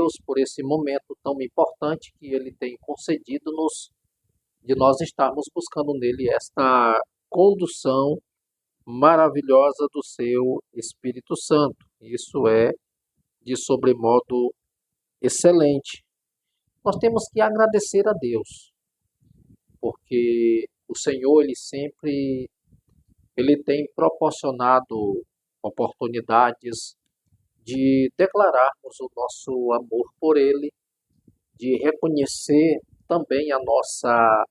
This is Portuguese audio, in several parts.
Deus por esse momento tão importante que Ele tem concedido-nos, de nós estarmos buscando nele esta condução maravilhosa do seu Espírito Santo. Isso é de sobremodo excelente. Nós temos que agradecer a Deus, porque o Senhor, Ele tem proporcionado oportunidades de declararmos o nosso amor por Ele, de reconhecer também a nossa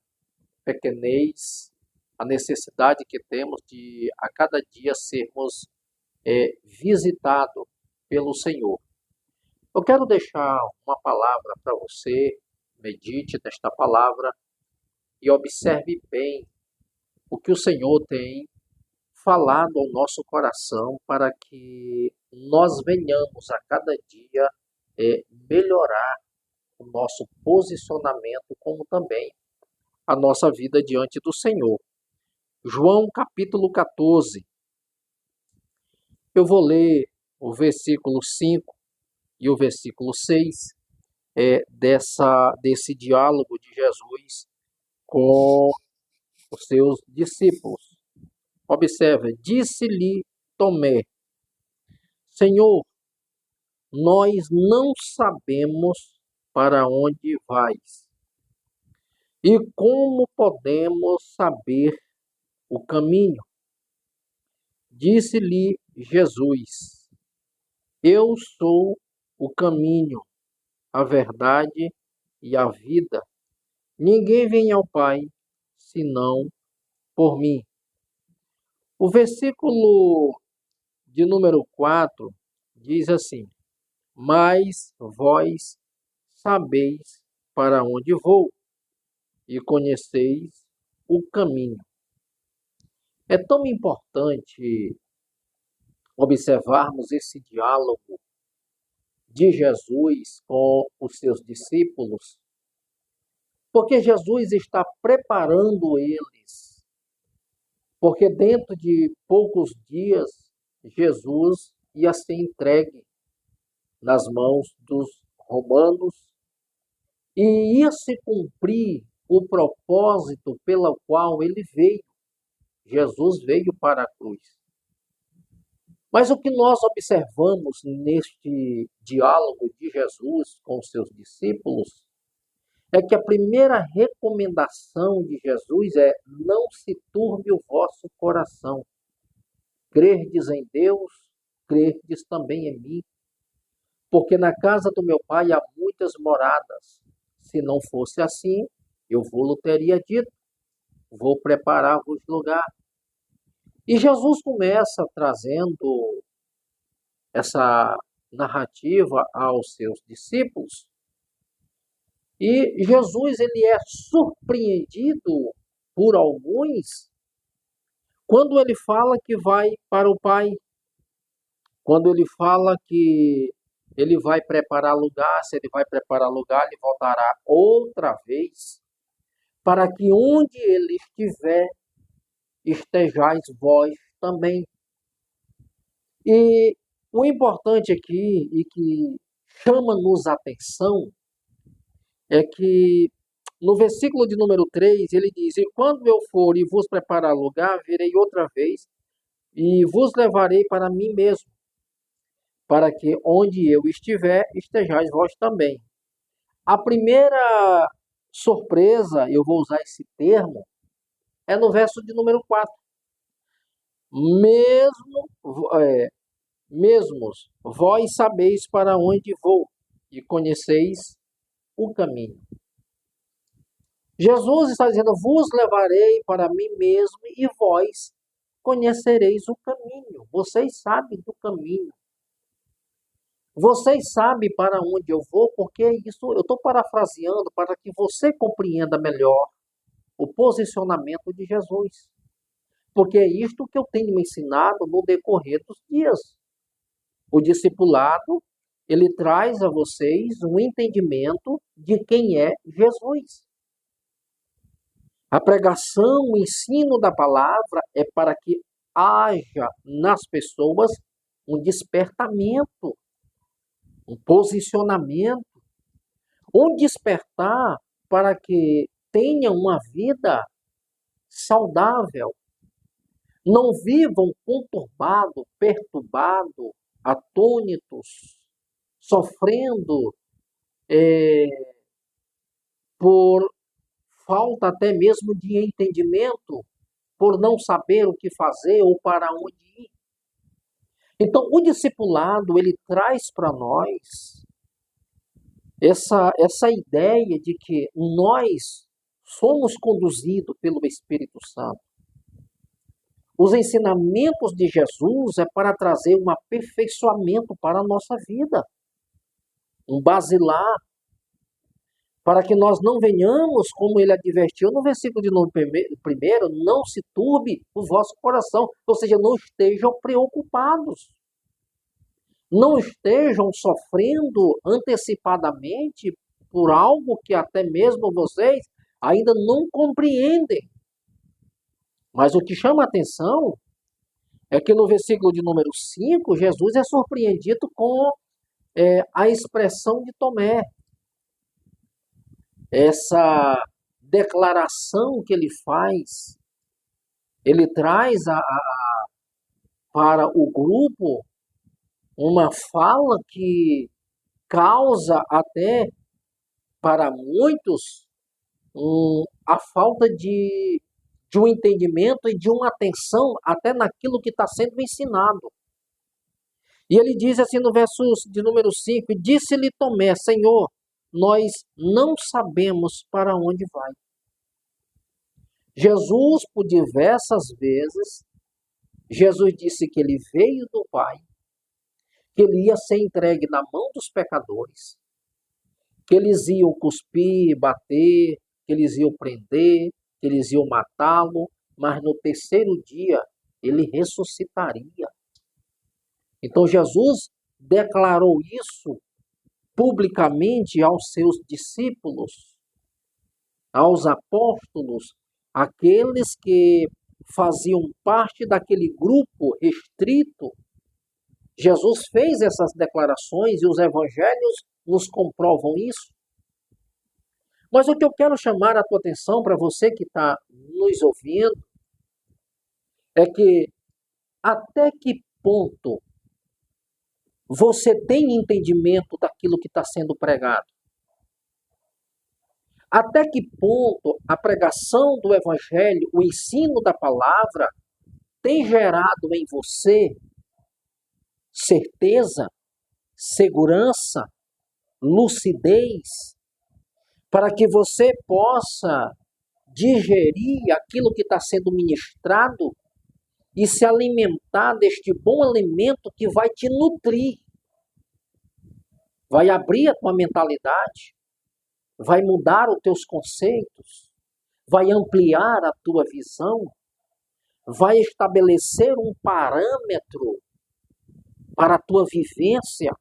pequenez, a necessidade que temos de a cada dia sermos visitados pelo Senhor. Eu quero deixar uma palavra para você, medite nesta palavra e observe bem o que o Senhor tem falado ao nosso coração para que nós venhamos a cada dia melhorar o nosso posicionamento, como também a nossa vida diante do Senhor. João capítulo 14. Eu vou ler o versículo 5 e o versículo 6 desse diálogo de Jesus com os seus discípulos. Observe, disse-lhe Tomé: Senhor, nós não sabemos para onde vais, e como podemos saber o caminho? Disse-lhe Jesus: Eu sou o caminho, a verdade e a vida. Ninguém vem ao Pai senão por mim. O versículo de número 4 diz assim: Mas vós sabeis para onde vou e conheceis o caminho. É tão importante observarmos esse diálogo de Jesus com os seus discípulos, porque Jesus está preparando eles, porque dentro de poucos dias Jesus ia ser entregue nas mãos dos romanos e ia se cumprir o propósito pelo qual ele veio. Jesus veio para a cruz. Mas o que nós observamos neste diálogo de Jesus com os seus discípulos é que a primeira recomendação de Jesus é: não se turbe o vosso coração. Crerdes em Deus, crerdes também em mim. Porque na casa do meu Pai há muitas moradas. Se não fosse assim, eu vou-lo teria dito: vou preparar-vos lugar. E Jesus começa trazendo essa narrativa aos seus discípulos. E Jesus ele é surpreendido por alguns quando ele fala que vai para o Pai. Quando ele fala que ele vai preparar lugar, se ele vai preparar lugar, ele voltará outra vez, para que onde ele estiver, estejais vós também. E o importante aqui, e que chama-nos a atenção, é que no versículo de número 3, ele diz: E quando eu for e vos preparar lugar, virei outra vez, e vos levarei para mim mesmo, para que onde eu estiver, estejais vós também. A primeira surpresa, eu vou usar esse termo, é no verso de número 4. Mesmos vós sabeis para onde vou e conheceis o caminho. Jesus está dizendo: vos levarei para mim mesmo e vós conhecereis o caminho. Vocês sabem do caminho. Vocês sabem para onde eu vou, porque isso eu estou parafraseando para que você compreenda melhor o posicionamento de Jesus. Porque é isto que eu tenho me ensinado no decorrer dos dias. O discipulado, ele traz a vocês um entendimento de quem é Jesus. A pregação, o ensino da palavra é para que haja nas pessoas um despertamento, um posicionamento Um despertar para que tenham uma vida saudável. Não vivam conturbados, perturbados, atônitos, sofrendo por falta até mesmo de entendimento, por não saber o que fazer ou para onde ir. Então, o discipulado, ele traz para nós essa ideia de que nós somos conduzidos pelo Espírito Santo. Os ensinamentos de Jesus é para trazer um aperfeiçoamento para a nossa vida, um basilar, para que nós não venhamos, como ele advertiu no versículo de número 1, não se turbe o vosso coração, ou seja, não estejam preocupados, não estejam sofrendo antecipadamente por algo que até mesmo vocês ainda não compreendem. Mas o que chama a atenção é que no versículo de número 5, Jesus é surpreendido com a expressão de Tomé. Essa declaração que ele faz, ele traz para o grupo uma fala que causa até para muitos a falta de um entendimento e de uma atenção até naquilo que está sendo ensinado. E ele diz assim no verso de número 5, disse-lhe Tomé, Senhor, nós não sabemos para onde vai. Jesus, por diversas vezes, Jesus disse que ele veio do Pai, que ele ia ser entregue na mão dos pecadores, que eles iam cuspir, bater, que eles iam prender, que eles iam matá-lo, mas no terceiro dia ele ressuscitaria. Então Jesus declarou isso publicamente aos seus discípulos, aos apóstolos, aqueles que faziam parte daquele grupo restrito. Jesus fez essas declarações e os evangelhos nos comprovam isso. Mas o que eu quero chamar a tua atenção para você que está nos ouvindo é que até que ponto você tem entendimento daquilo que está sendo pregado? Até que ponto a pregação do Evangelho, o ensino da palavra, tem gerado em você certeza, segurança, lucidez, para que você possa digerir aquilo que está sendo ministrado e se alimentar deste bom alimento que vai te nutrir, vai abrir a tua mentalidade, vai mudar os teus conceitos, vai ampliar a tua visão, vai estabelecer um parâmetro para a tua vivência.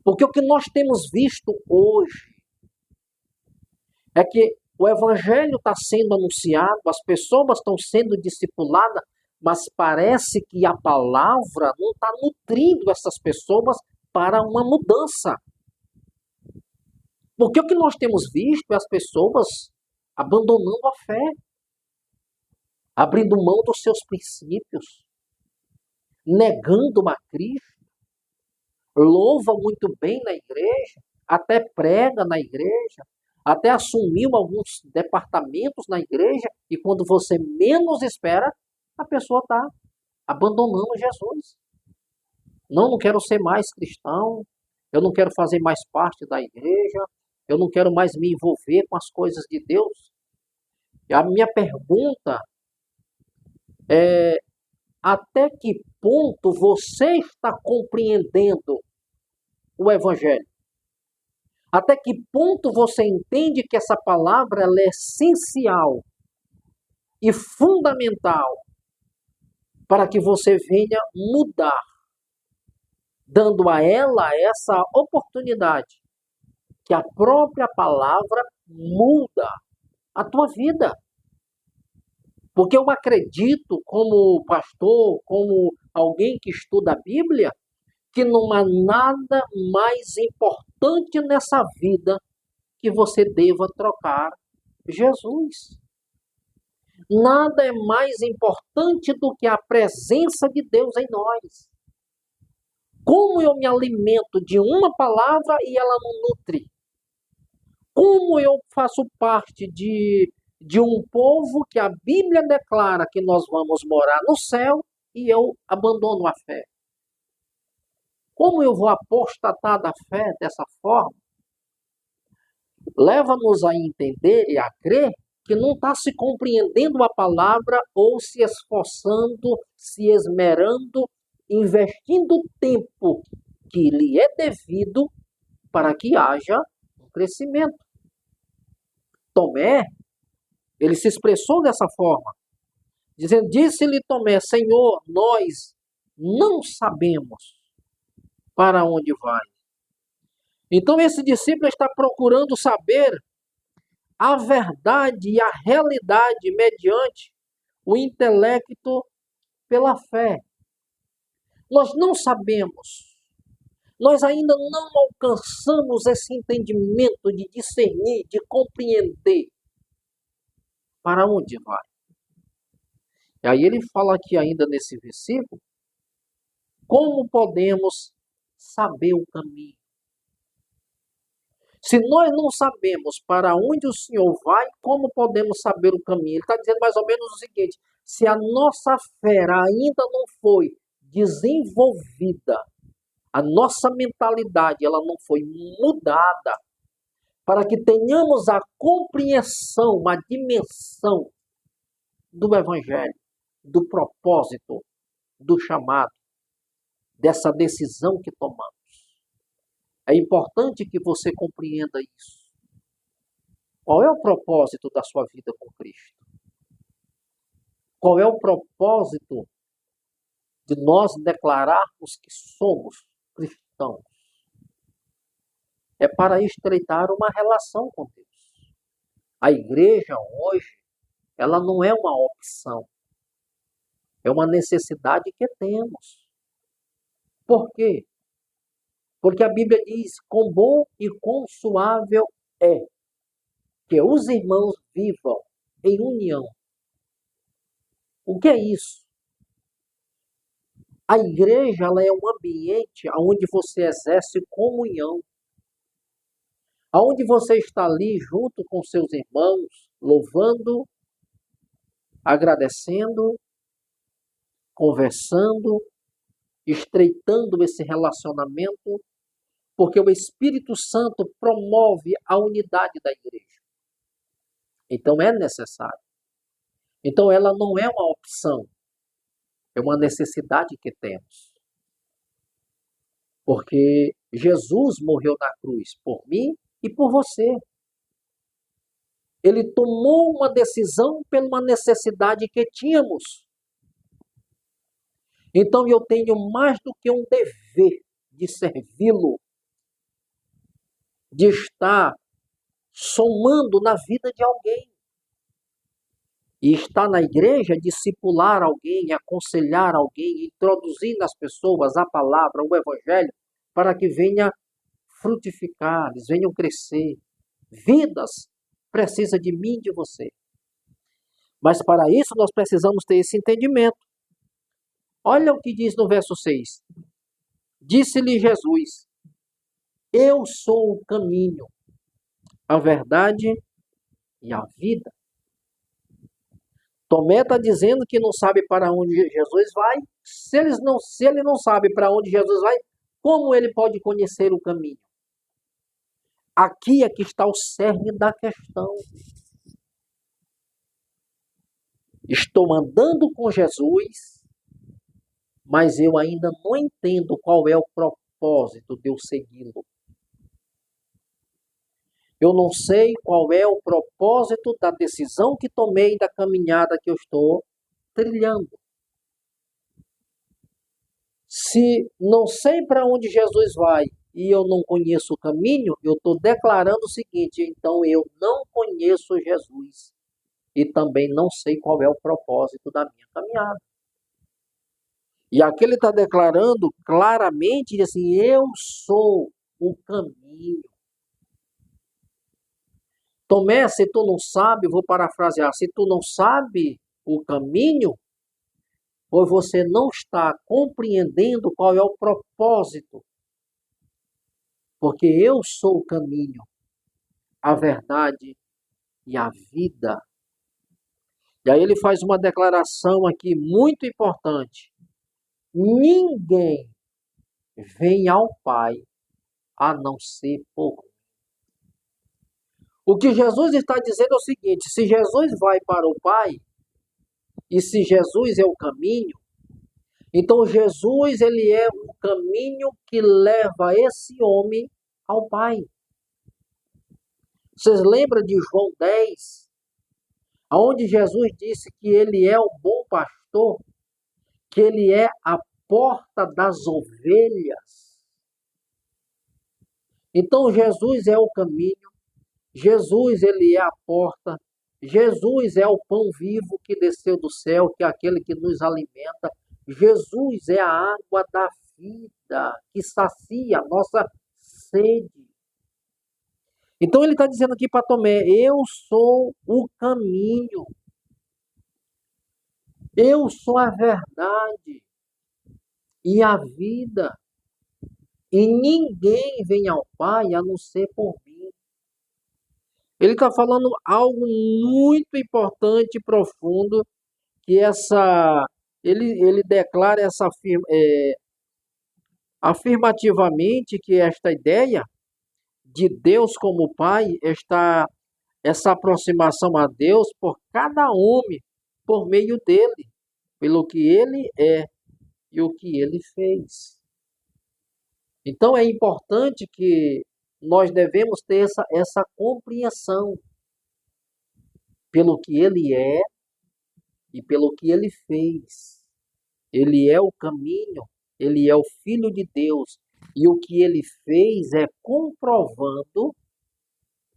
Porque o que nós temos visto hoje é que o evangelho está sendo anunciado, as pessoas estão sendo discipuladas, mas parece que a palavra não está nutrindo essas pessoas para uma mudança. Porque o que nós temos visto é as pessoas abandonando a fé, abrindo mão dos seus princípios, negando a Cristo, louva muito bem na igreja, até prega na igreja, até assumiu alguns departamentos na igreja e quando você menos espera, a pessoa está abandonando Jesus. Não quero ser mais cristão, eu não quero fazer mais parte da igreja, eu não quero mais me envolver com as coisas de Deus. E a minha pergunta é: até que ponto você está compreendendo o Evangelho? Até que ponto você entende que essa palavra ela é essencial e fundamental para que você venha mudar, dando a ela essa oportunidade que a própria palavra muda a tua vida. Porque eu acredito, como pastor, como alguém que estuda a Bíblia, que não há nada mais importante nessa vida que você deva trocar Jesus. Nada é mais importante do que a presença de Deus em nós. Como eu me alimento de uma palavra e ela não nutre? Como eu faço parte de um povo que a Bíblia declara que nós vamos morar no céu e eu abandono a fé? Como eu vou apostatar da fé dessa forma? Leva-nos a entender e a crer que não está se compreendendo a palavra ou se esforçando, se esmerando, investindo tempo que lhe é devido para que haja um crescimento. Tomé, ele se expressou dessa forma, dizendo, disse-lhe Tomé, Senhor, nós não sabemos para onde vai. Então esse discípulo está procurando saber a verdade e a realidade mediante o intelecto pela fé. Nós não sabemos, nós ainda não alcançamos esse entendimento de discernir, de compreender para onde vai. E aí ele fala aqui ainda nesse versículo, como podemos saber o caminho? Se nós não sabemos para onde o Senhor vai, como podemos saber o caminho? Ele está dizendo mais ou menos o seguinte, se a nossa fé ainda não foi desenvolvida, a nossa mentalidade ela não foi mudada, para que tenhamos a compreensão, a dimensão do Evangelho, do propósito, do chamado, dessa decisão que tomamos. É importante que você compreenda isso. Qual é o propósito da sua vida com Cristo? Qual é o propósito de nós declararmos que somos cristãos? É para estreitar uma relação com Deus. A igreja hoje, ela não é uma opção. É uma necessidade que temos. Por quê? Porque a Bíblia diz, quão bom e quão suável é que os irmãos vivam em união. O que é isso? A igreja ela é um ambiente onde você exerce comunhão. Onde você está ali junto com seus irmãos, louvando, agradecendo, conversando, estreitando esse relacionamento, porque o Espírito Santo promove a unidade da igreja. Então é necessário. Então ela não é uma opção, é uma necessidade que temos. Porque Jesus morreu na cruz por mim e por você. Ele tomou uma decisão pela uma necessidade que tínhamos. Então eu tenho mais do que um dever de servi-lo, de estar somando na vida de alguém. E estar na igreja, discipular alguém, aconselhar alguém, introduzir nas pessoas a palavra, o evangelho, para que venha frutificar, eles venham crescer. Vidas precisa de mim e de você. Mas para isso nós precisamos ter esse entendimento. Olha o que diz no verso 6. Disse-lhe Jesus, eu sou o caminho, a verdade e a vida. Tomé está dizendo que não sabe para onde Jesus vai. Se ele não sabe para onde Jesus vai, como ele pode conhecer o caminho? Aqui é que está o cerne da questão. Estou andando com Jesus, mas eu ainda não entendo qual é o propósito de eu segui-lo. Eu não sei qual é o propósito da decisão que tomei, da caminhada que eu estou trilhando. Se não sei para onde Jesus vai e eu não conheço o caminho, eu estou declarando o seguinte, então eu não conheço Jesus e também não sei qual é o propósito da minha caminhada. E aqui ele está declarando claramente, diz assim, eu sou o caminho. Tomé, se tu não sabe, vou parafrasear, se tu não sabe o caminho, pois você não está compreendendo qual é o propósito. Porque eu sou o caminho, a verdade e a vida. E aí ele faz uma declaração aqui muito importante. Ninguém vem ao Pai a não ser por mim. O que Jesus está dizendo é o seguinte, se Jesus vai para o Pai, e se Jesus é o caminho, então Jesus ele é o caminho que leva esse homem ao Pai. Vocês lembram de João 10, onde Jesus disse que ele é o bom pastor, que ele é a porta das ovelhas. Então Jesus é o caminho, Jesus ele é a porta, Jesus é o pão vivo que desceu do céu, que é aquele que nos alimenta. Jesus é a água da vida que sacia a nossa sede. Então ele está dizendo aqui para Tomé, eu sou o caminho, eu sou a verdade e a vida. E ninguém vem ao Pai a não ser por mim. Ele está falando algo muito importante e profundo, que ele declara afirmativamente que esta ideia de Deus como Pai, essa aproximação a Deus por cada homem, por meio dele, pelo que ele é e o que ele fez. Então é importante que nós devemos ter essa compreensão pelo que ele é e pelo que ele fez. Ele é o caminho, ele é o Filho de Deus. E o que ele fez é comprovando,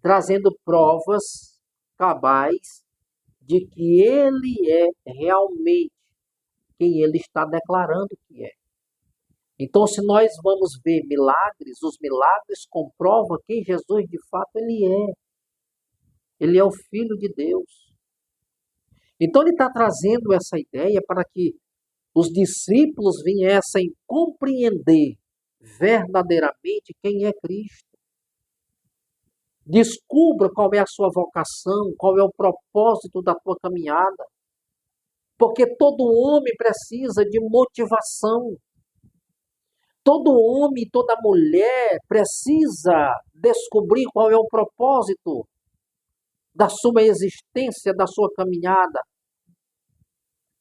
trazendo provas cabais de que ele é realmente quem ele está declarando que é. Então, se nós vamos ver milagres, os milagres comprovam quem Jesus de fato ele é. Ele é o Filho de Deus. Então, ele está trazendo essa ideia para que os discípulos viessem compreender verdadeiramente quem é Cristo. Descubra qual é a sua vocação, qual é o propósito da tua caminhada. Porque todo homem precisa de motivação. Todo homem, toda mulher precisa descobrir qual é o propósito da sua existência, da sua caminhada.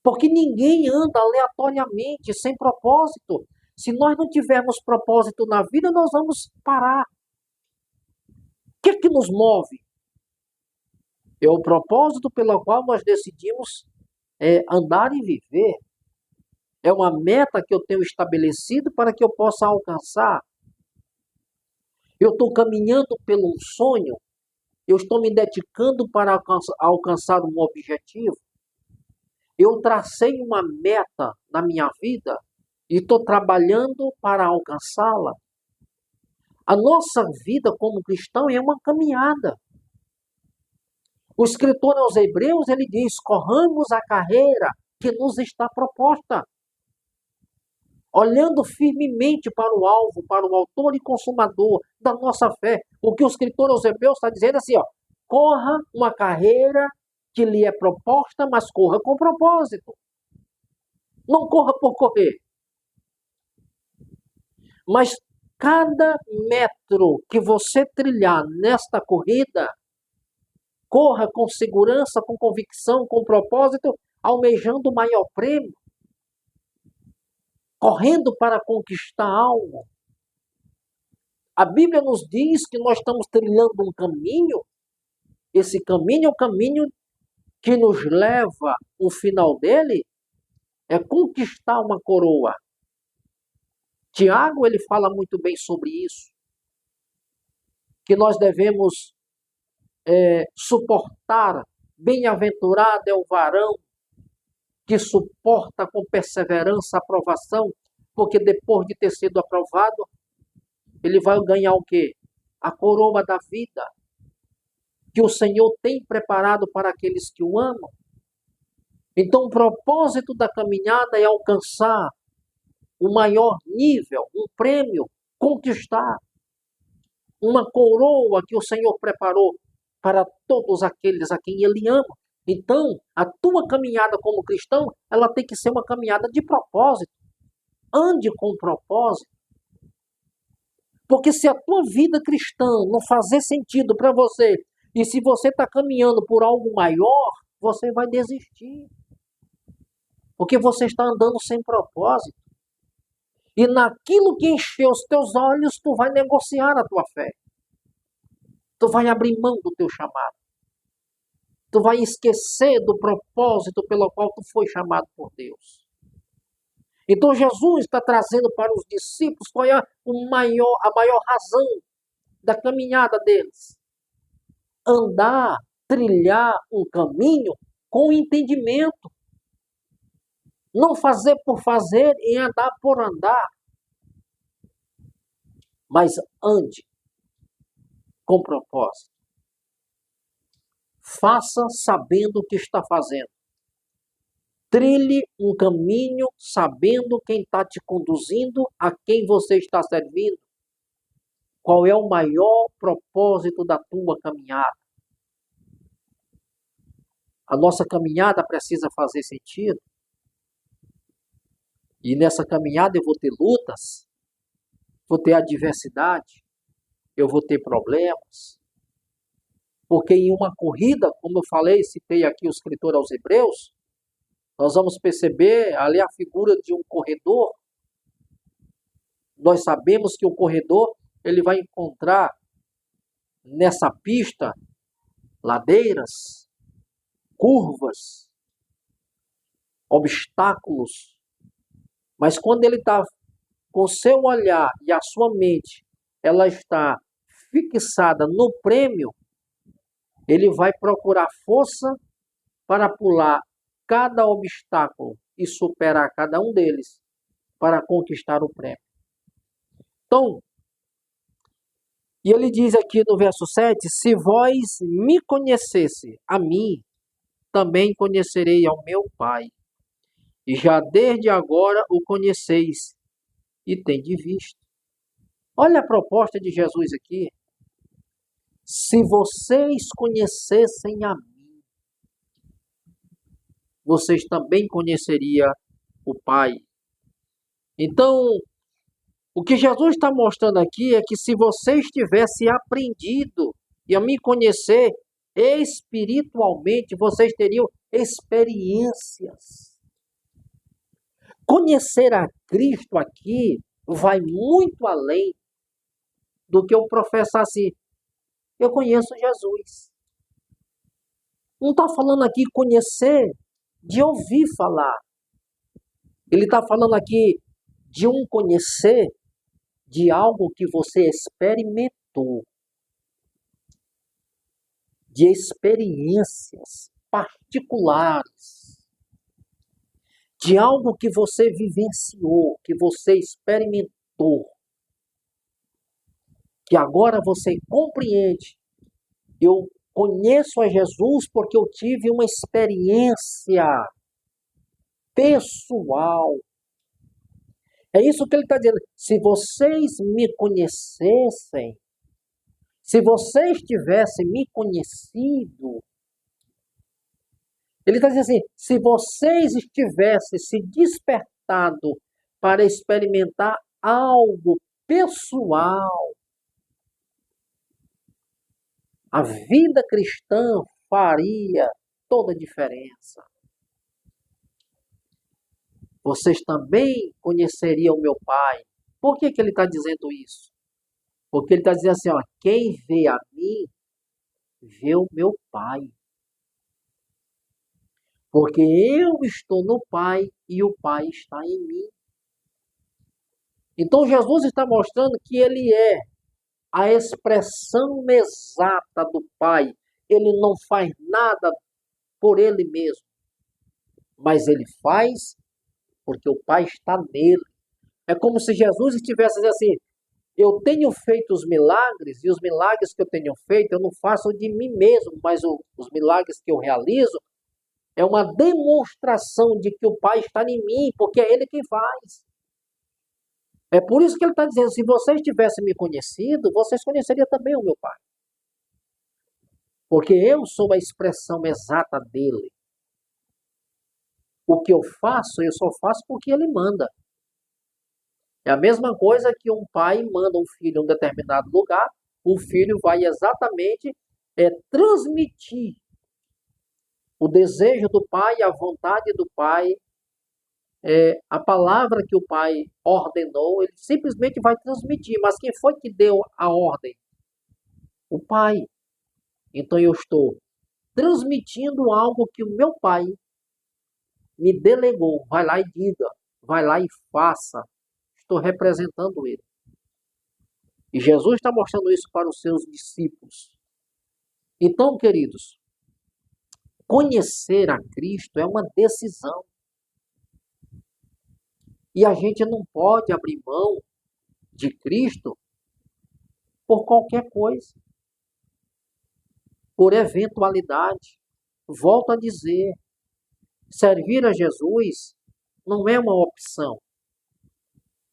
Porque ninguém anda aleatoriamente, sem propósito. Se nós não tivermos propósito na vida, nós vamos parar. O que é que nos move? É o propósito pelo qual nós decidimos andar e viver. É uma meta que eu tenho estabelecido para que eu possa alcançar. Eu estou caminhando pelo um sonho. Eu estou me dedicando para alcançar um objetivo. Eu tracei uma meta na minha vida e estou trabalhando para alcançá-la. A nossa vida como cristão é uma caminhada. O escritor aos Hebreus, ele diz, corramos a carreira que nos está proposta. Olhando firmemente para o alvo, para o autor e consumador da nossa fé. O que o escritor aos Hebreus está dizendo é assim, corra uma carreira que lhe é proposta, mas corra com propósito. Não corra por correr. Mas cada metro que você trilhar nesta corrida, corra com segurança, com convicção, com propósito, almejando o maior prêmio. Correndo para conquistar algo. A Bíblia nos diz que nós estamos trilhando um caminho. Esse caminho é o caminho que nos leva, o final dele, é conquistar uma coroa. Tiago, ele fala muito bem sobre isso. Que nós devemos suportar, bem-aventurado é o varão que suporta com perseverança a aprovação, porque depois de ter sido aprovado, ele vai ganhar o quê? A coroa da vida, que o Senhor tem preparado para aqueles que o amam. Então, o propósito da caminhada é alcançar o maior nível, um prêmio, conquistar uma coroa que o Senhor preparou para todos aqueles a quem Ele ama. Então, a tua caminhada como cristão, ela tem que ser uma caminhada de propósito. Ande com propósito. Porque se a tua vida cristã não fazer sentido para você, e se você está caminhando por algo maior, você vai desistir. Porque você está andando sem propósito. E naquilo que encheu os teus olhos, tu vai negociar a tua fé. Tu vai abrir mão do teu chamado. Tu vai esquecer do propósito pelo qual tu foi chamado por Deus. Então Jesus está trazendo para os discípulos qual é a maior razão da caminhada deles. Andar, trilhar um caminho com entendimento. Não fazer por fazer e andar por andar. Mas ande com propósito. Faça sabendo o que está fazendo. Trilhe um caminho sabendo quem está te conduzindo, a quem você está servindo. Qual é o maior propósito da tua caminhada? A nossa caminhada precisa fazer sentido. E nessa caminhada eu vou ter lutas, vou ter adversidade, eu vou ter problemas. Porque em uma corrida, como eu falei, citei aqui o escritor aos Hebreus, nós vamos perceber ali a figura de um corredor. Nós sabemos que o corredor ele vai encontrar nessa pista ladeiras, curvas, obstáculos. Mas quando ele está com o seu olhar e a sua mente, ela está fixada no prêmio, ele vai procurar força para pular cada obstáculo e superar cada um deles para conquistar o prêmio. Então, e ele diz aqui no verso 7, se vós me conhecesse a mim, também conhecerei ao meu Pai. E já desde agora o conheceis e tendes visto. Olha a proposta de Jesus aqui. Se vocês conhecessem a mim, vocês também conheceriam o Pai. Então, o que Jesus está mostrando aqui é que se vocês tivessem aprendido e a me conhecer espiritualmente, vocês teriam experiências. Conhecer a Cristo aqui vai muito além do que eu professar assim, eu conheço Jesus. Não está falando aqui conhecer de ouvir falar. Ele está falando aqui de um conhecer de algo que você experimentou. De experiências particulares. De algo que você vivenciou, que você experimentou. Que agora você compreende. Eu conheço a Jesus porque eu tive uma experiência pessoal. É isso que ele está dizendo. Se vocês me conhecessem, se vocês tivessem me conhecido, ele está dizendo assim, se vocês tivessem se despertado para experimentar algo pessoal, a vida cristã faria toda a diferença. Vocês também conheceriam meu Pai. Por que ele está dizendo isso? Porque ele está dizendo assim, ó, quem vê a mim, vê o meu Pai. Porque eu estou no Pai e o Pai está em mim. Então Jesus está mostrando que ele é a expressão exata do Pai. Ele não faz nada por ele mesmo. mas ele faz porque o Pai está nele. É como se Jesus estivesse dizendo assim: eu tenho feito os milagres, e os milagres que eu tenho feito, eu não faço de mim mesmo, mas os milagres que eu realizo é uma demonstração de que o Pai está em mim, porque é Ele quem faz. É por isso que ele está dizendo: se vocês tivessem me conhecido, vocês conheceriam também o meu Pai. Porque eu sou a expressão exata dele. O que eu só faço porque ele manda. É a mesma coisa que um pai manda um filho em um determinado lugar, o filho vai exatamente transmitir o desejo do pai, a vontade do pai, a palavra que o pai ordenou, ele simplesmente vai transmitir. Mas quem foi que deu a ordem? O pai. Então eu estou transmitindo algo que o meu pai me delegou. Vai lá e diga, vai lá e faça. Estou representando ele. E Jesus está mostrando isso para os seus discípulos. Então, queridos, conhecer a Cristo é uma decisão. E a gente não pode abrir mão de Cristo por qualquer coisa, por eventualidade. Volto a dizer, servir a Jesus não é uma opção,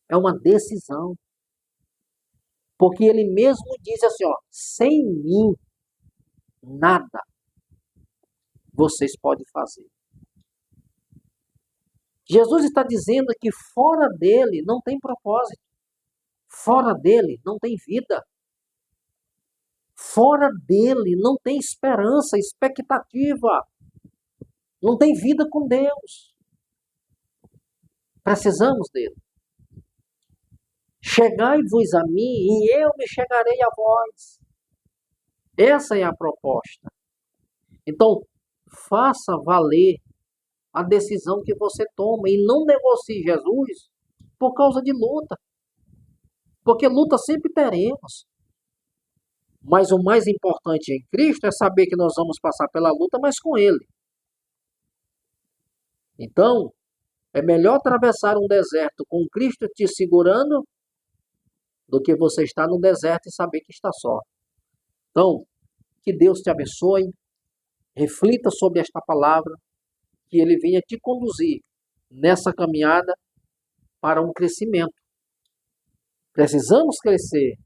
é uma decisão. Porque ele mesmo diz assim, ó, sem mim, nada vocês podem fazer. Jesus está dizendo que fora dele não tem propósito. Fora dele não tem vida. Fora dele não tem esperança, expectativa. Não tem vida com Deus. Precisamos dele. Chegai-vos a mim e eu me chegarei a vós. Essa é a proposta. Então, faça valer a decisão que você toma e não negocie Jesus por causa de luta. Porque luta sempre teremos. Mas o mais importante em Cristo é saber que nós vamos passar pela luta, mas com Ele. Então, é melhor atravessar um deserto com Cristo te segurando do que você estar no deserto e saber que está só. Então, que Deus te abençoe, reflita sobre esta palavra, que Ele venha te conduzir nessa caminhada para um crescimento. Precisamos crescer.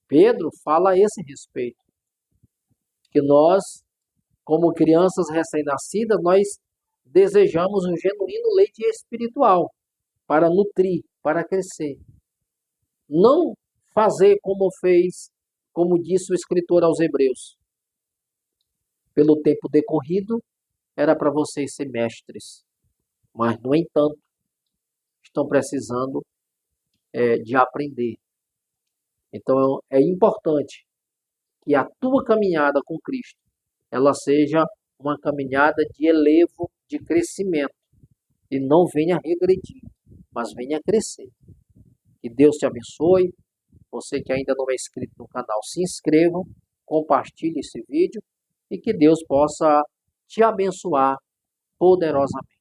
Pedro fala a esse respeito, que nós, como crianças recém-nascidas, nós desejamos um genuíno leite espiritual para nutrir, para crescer. Não fazer como disse o escritor aos Hebreus. Pelo tempo decorrido, era para vocês ser mestres. Mas, no entanto, estão precisando de aprender. Então, é importante que a tua caminhada com Cristo, ela seja uma caminhada de elevo, de crescimento. E não venha regredir, mas venha crescer. Que Deus te abençoe. Você que ainda não é inscrito no canal, se inscreva, compartilhe esse vídeo e que Deus possa te abençoar poderosamente.